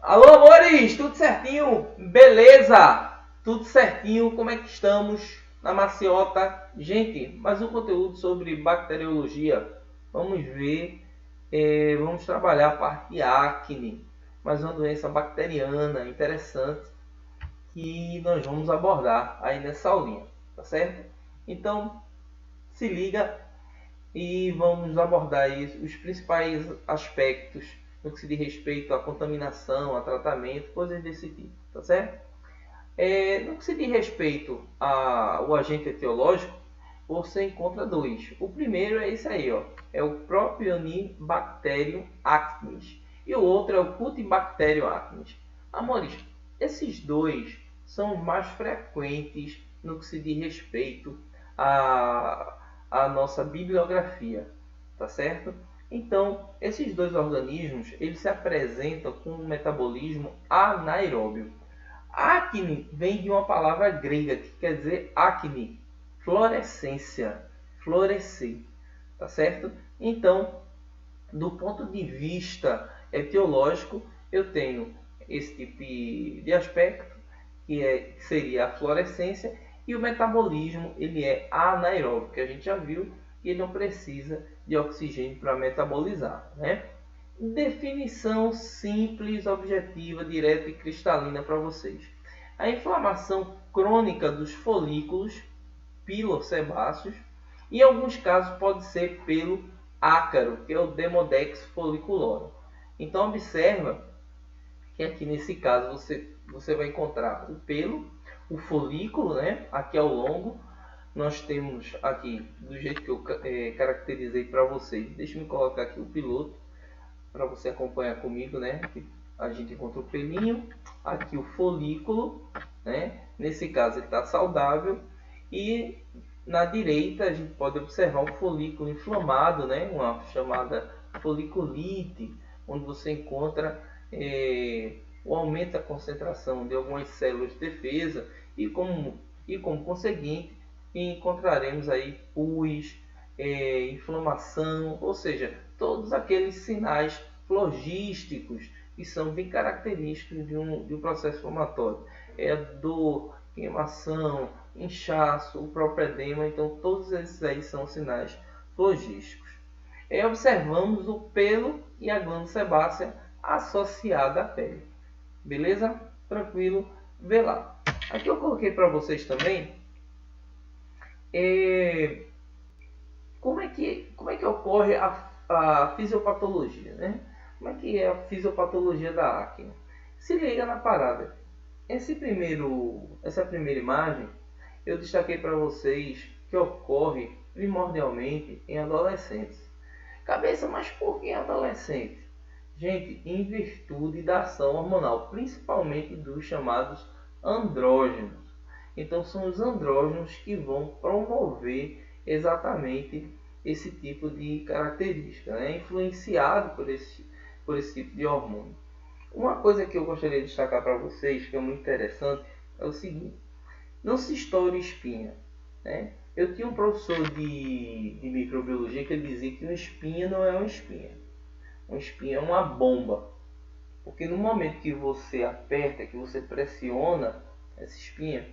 Alô, amores, tudo certinho? Beleza? Tudo certinho? Como é que estamos na maciota? Gente, mais um conteúdo sobre bacteriologia. Vamos ver, vamos trabalhar a parte de acne, mais uma doença bacteriana interessante que nós vamos abordar aí nessa aulinha, tá certo? Então, se liga e vamos abordar aí os principais aspectos no que se diz respeito à contaminação, a tratamento, coisas desse tipo, tá certo? No que se diz respeito ao agente etiológico, você encontra dois. O primeiro é esse aí, ó, é o Propionibacterium acnes e o outro é o Cutibacterium acnes. Amores, esses dois são os mais frequentes no que se diz respeito à nossa bibliografia, tá certo? Então, esses dois organismos, eles se apresentam com um metabolismo anaeróbio. Acne vem de uma palavra grega que quer dizer acne, florescência, florescer, tá certo? Então, do ponto de vista etiológico, eu tenho esse tipo de aspecto, que seria a florescência, e o metabolismo ele é anaeróbico, que a gente já viu, e ele não precisa de oxigênio para metabolizar, né? Definição simples, objetiva, direta e cristalina para vocês. A inflamação crônica dos folículos pilosebáceos, e em alguns casos pode ser pelo ácaro, que é o Demodex folliculorum. Então observa que aqui nesse caso você vai encontrar o pelo, o folículo, né? Aqui ao longo nós temos aqui, do jeito que eu caracterizei para vocês. Deixa eu colocar aqui o piloto para você acompanhar comigo, né? Aqui a gente encontra o pelinho, aqui o folículo, né? Nesse caso ele está saudável, e na direita a gente pode observar um folículo inflamado, né? Uma chamada foliculite, onde você encontra o aumento da concentração de algumas células de defesa e como conseguinte encontraremos aí pus, inflamação, ou seja, todos aqueles sinais flogísticos que são bem característicos de um processo inflamatório. Dor, queimação, inchaço, o próprio edema, então todos esses aí são sinais flogísticos. Observamos o pelo e a glândula sebácea associada à pele. Beleza? Tranquilo? Vê lá. Aqui eu coloquei para vocês também como é que ocorre a fisiopatologia, né? Como é que é a fisiopatologia da acne? Se liga na parada. Essa primeira imagem eu destaquei para vocês que ocorre primordialmente em adolescentes. Cabeça, mas por que adolescente? Gente, em virtude da ação hormonal, principalmente dos chamados andrógenos. Então são os andrógenos que vão promover exatamente esse tipo de característica, né? Influenciado por esse tipo de hormônio. Uma coisa que eu gostaria de destacar para vocês, que é muito interessante, é o seguinte: não se estoure espinha, né? Eu tinha um professor de microbiologia que ele dizia que uma espinha não é uma espinha. Uma espinha é uma bomba. Porque no momento que você aperta, que você pressiona essa espinha,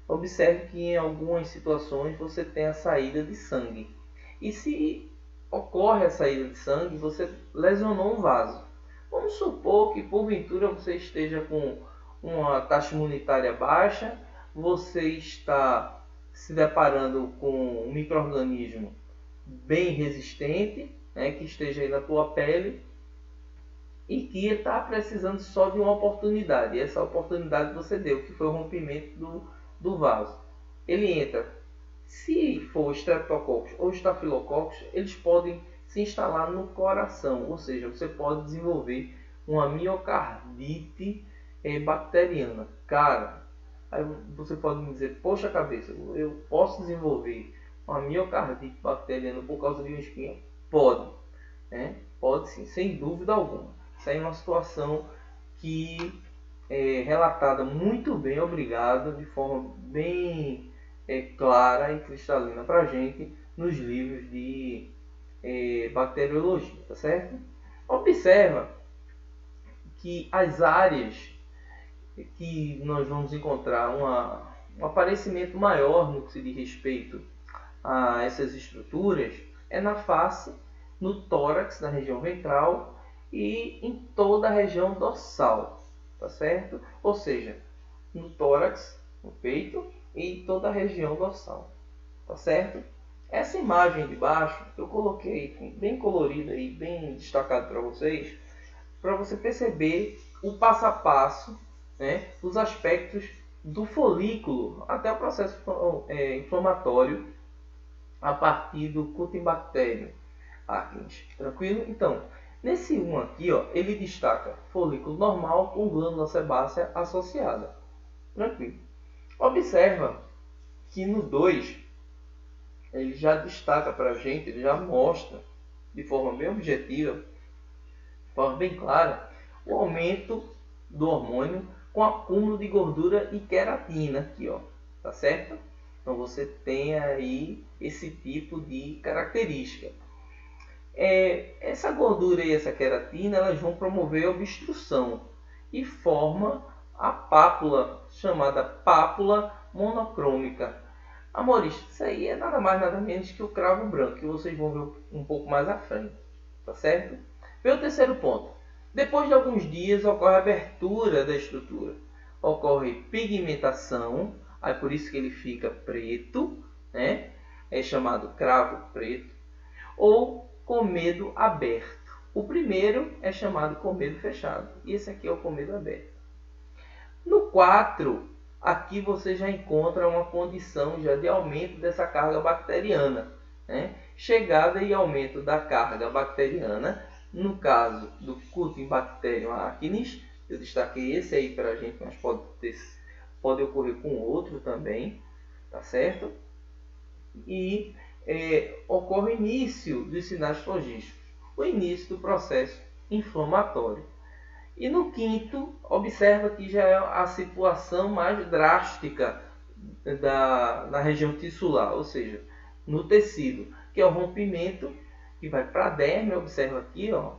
observe que em algumas situações você tem a saída de sangue. E se ocorre a saída de sangue, você lesionou um vaso. Vamos supor que porventura você esteja com uma taxa imunitária baixa, você está se deparando com um micro-organismo bem resistente, né, que esteja aí na tua pele e que está precisando só de uma oportunidade. E essa oportunidade você deu, que foi o rompimento do vaso. Ele entra. Se for Streptococcus ou Staphylococcus, eles podem se instalar no coração, ou seja, você pode desenvolver uma miocardite bacteriana. Cara, aí você pode me dizer, poxa cabeça, eu posso desenvolver uma miocardite bacteriana por causa de uma espinha? Pode, né? Pode sim, sem dúvida alguma. Isso aí é uma situação que é relatada muito bem, obrigado, de forma bem clara e cristalina para a gente nos livros de bacteriologia, tá certo? Observa que as áreas que nós vamos encontrar um aparecimento maior no que se diz respeito a essas estruturas é na face, no tórax, na região ventral e em toda a região dorsal, tá certo? Ou seja, no tórax, no peito e em toda a região dorsal, tá certo? Essa imagem de baixo eu coloquei bem colorida e bem destacado para você perceber o passo a passo, né, os aspectos do folículo até o processo inflamatório a partir do Cutibacterium acnes. Tranquilo? Então, nesse 1 aqui, ó, ele destaca folículo normal com glândula sebácea associada. Tranquilo. Observa que no 2 ele já destaca para a gente, ele já mostra de forma bem objetiva, de forma bem clara, o aumento do hormônio com acúmulo de gordura e queratina aqui, ó, tá certo? Então você tem aí esse tipo de característica. Essa gordura e essa queratina elas vão promover a obstrução e forma a pápula, chamada pápula monocrômica. Amores, isso aí é nada mais nada menos que o cravo branco, que vocês vão ver um pouco mais à frente, tá certo? Vem o terceiro ponto. Depois de alguns dias ocorre a abertura da estrutura, ocorre pigmentação, aí por isso que ele fica preto, né? É chamado cravo preto, ou comedo aberto. O primeiro é chamado comedo fechado, e esse aqui é o comedo aberto. No 4, aqui você já encontra uma condição já de aumento dessa carga bacteriana, né? Chegada e aumento da carga bacteriana, no caso do Cutibacterium acnes, eu destaquei esse aí para a gente, mas pode ocorrer com outro também, tá certo? E ocorre o início dos sinais flogísticos, o início do processo inflamatório. E no 5º, observa que já é a situação mais drástica da região tissular, ou seja, no tecido, que é o rompimento que vai para a derme. Observa aqui, ó,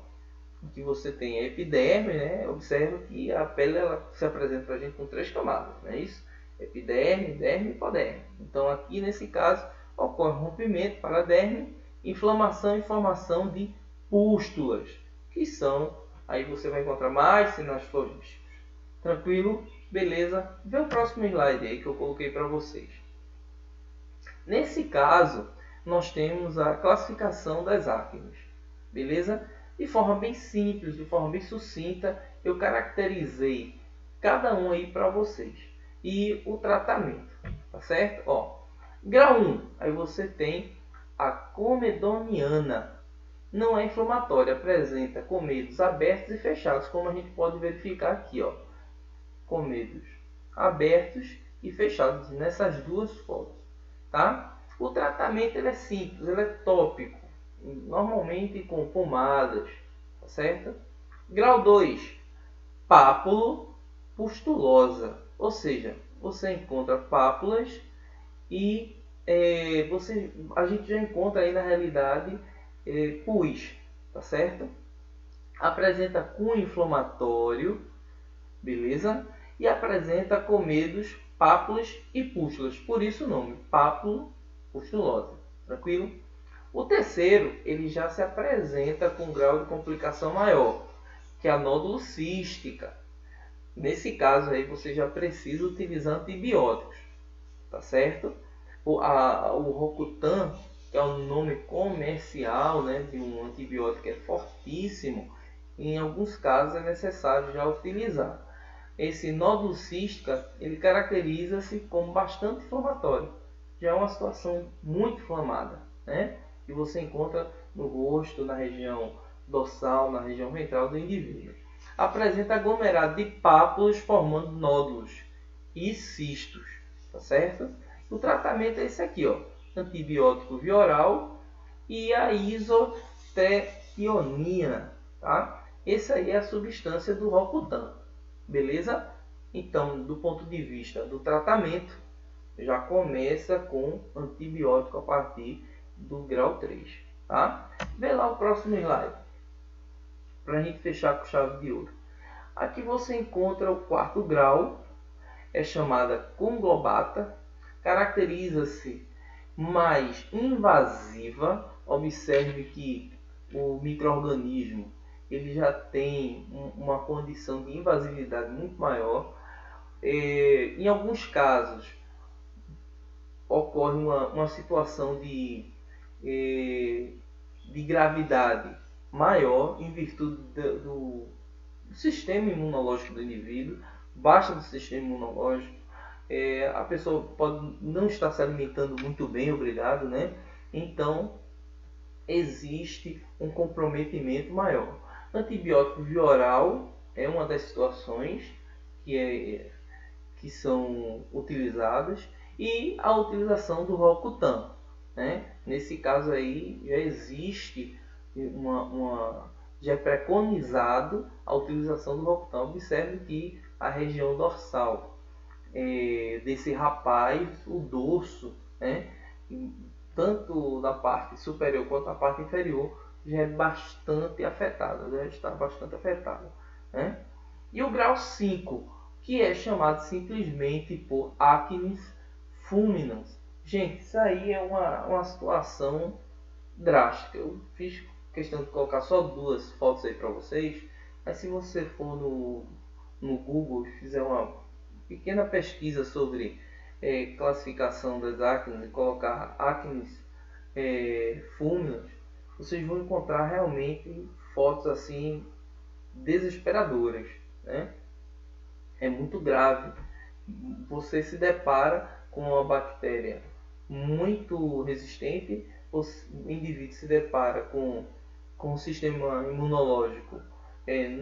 que você tem a epiderme, né? Observa que a pele ela se apresenta para a gente com 3 camadas, não é isso? Epiderme, derme e hipoderme. Então aqui nesse caso ocorre rompimento para a derme, inflamação e formação de pústulas, que são, aí você vai encontrar mais sinais flogísticos. Tranquilo? Beleza? Vê o próximo slide aí que eu coloquei para vocês. Nesse caso, nós temos a classificação das acnes. Beleza? De forma bem simples, de forma bem sucinta, eu caracterizei cada um aí para vocês. E o tratamento, tá certo? Ó, grau 1, aí você tem a comedoniana. Não é inflamatória, apresenta comedos abertos e fechados, como a gente pode verificar aqui, ó. Comedos abertos e fechados nessas duas fotos, tá? O tratamento ele é simples, ele é tópico, normalmente com pomadas, tá certo? Grau 2, pápulo pustulosa, ou seja, você encontra pápulas e a gente já encontra aí na realidade pus, tá certo? Apresenta cunho inflamatório, beleza? E apresenta comedos, pápulas e pústulas, por isso o nome, pápulo pustulosa, tranquilo? O terceiro, ele já se apresenta com grau de complicação maior, que é a nódulo cística. Nesse caso aí você já precisa utilizar antibióticos, tá certo? O Rocutan, que é o nome comercial, né, de um antibiótico que é fortíssimo, em alguns casos é necessário já utilizar. Esse nódulo cística, ele caracteriza-se como bastante inflamatório. Já é uma situação muito inflamada, né? Que você encontra no rosto, na região dorsal, na região ventral do indivíduo. Apresenta aglomerado de pápulas formando nódulos e cistos, tá certo? O tratamento é esse aqui, ó, antibiótico via oral e a isotetionina, tá? Essa aí é a substância do Rocutan, beleza? Então, do ponto de vista do tratamento, já começa com antibiótico a partir do grau 3, tá? Vê lá o próximo slide, para a gente fechar com chave de ouro. Aqui você encontra o quarto grau, é chamada conglobata, caracteriza-se mais invasiva. Observe que o micro-organismo ele já tem uma condição de invasividade muito maior. Em alguns casos ocorre uma situação de gravidade maior em virtude do sistema imunológico do indivíduo, baixa do sistema imunológico. A pessoa pode não estar se alimentando muito bem, obrigado, né? Então existe um comprometimento maior. Antibiótico via oral é uma das situações que são utilizadas, e a utilização do Roacutan, né? Nesse caso aí já existe já é preconizado a utilização do Roacutan. Observe que a região dorsal desse rapaz, o dorso, né? Tanto na parte superior quanto na parte inferior, já é bastante afetada, já está bastante afetada, né? E o grau 5, que é chamado simplesmente por Acnes fulminans. Gente, isso aí é uma situação drástica. Eu fiz questão de colocar só 2 fotos aí para vocês, mas se você for no Google e fizer uma pequena pesquisa sobre classificação das acnes e colocar acnes fulminans, vocês vão encontrar realmente fotos assim desesperadoras, né? É muito grave. Você se depara com uma bactéria muito resistente, o indivíduo se depara com um sistema imunológico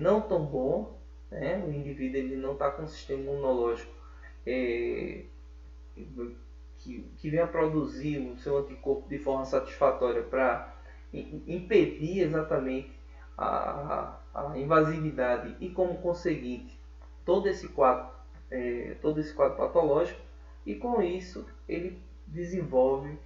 não tão bom, né? O indivíduo ele não está com um sistema imunológico que venha produzir o seu anticorpo de forma satisfatória para impedir exatamente a invasividade e, como conseguinte, todo esse quadro patológico, e com isso ele desenvolve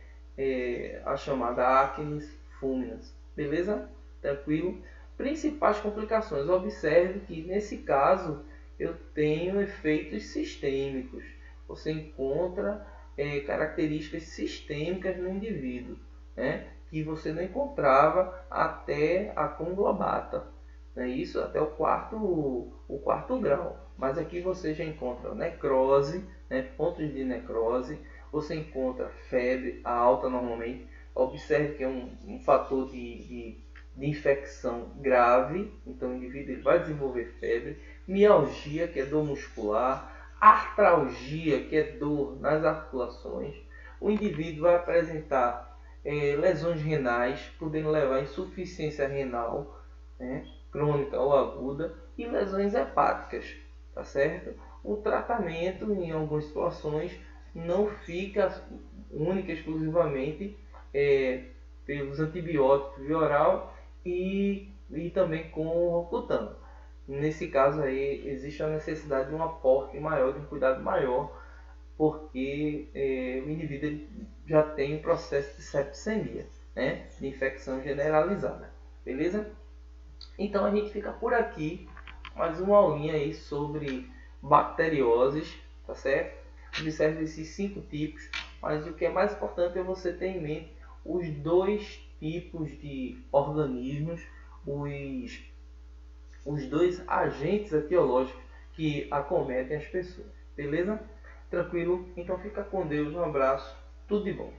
a chamada acnes fulminans. Beleza? Tranquilo? Principais complicações. Observe que nesse caso eu tenho efeitos sistêmicos. Você encontra características sistêmicas no indivíduo, né? Que você não encontrava até a conglobata, né? Isso até o quarto grau. Mas aqui você já encontra necrose, né? Pontos de necrose. Você encontra febre alta normalmente. Observe que é um fator de infecção grave. Então o indivíduo ele vai desenvolver febre. Mialgia, que é dor muscular. Artralgia, que é dor nas articulações. O indivíduo vai apresentar lesões renais, podendo levar a insuficiência renal, né, crônica ou aguda, e lesões hepáticas, tá certo? O tratamento, em algumas situações, não fica única exclusivamente pelos antibióticos via oral e também com o Roacutan. Nesse caso aí existe a necessidade de um aporte maior, de um cuidado maior, porque o indivíduo já tem um processo de septicemia, né, de infecção generalizada. Beleza? Então a gente fica por aqui, mais uma aulinha aí sobre bacterioses, tá certo? Observe esses 5 tipos, mas o que é mais importante é você ter em mente os 2 tipos de organismos, os 2 agentes etiológicos que acometem as pessoas. Beleza? Tranquilo? Então fica com Deus, um abraço, tudo de bom.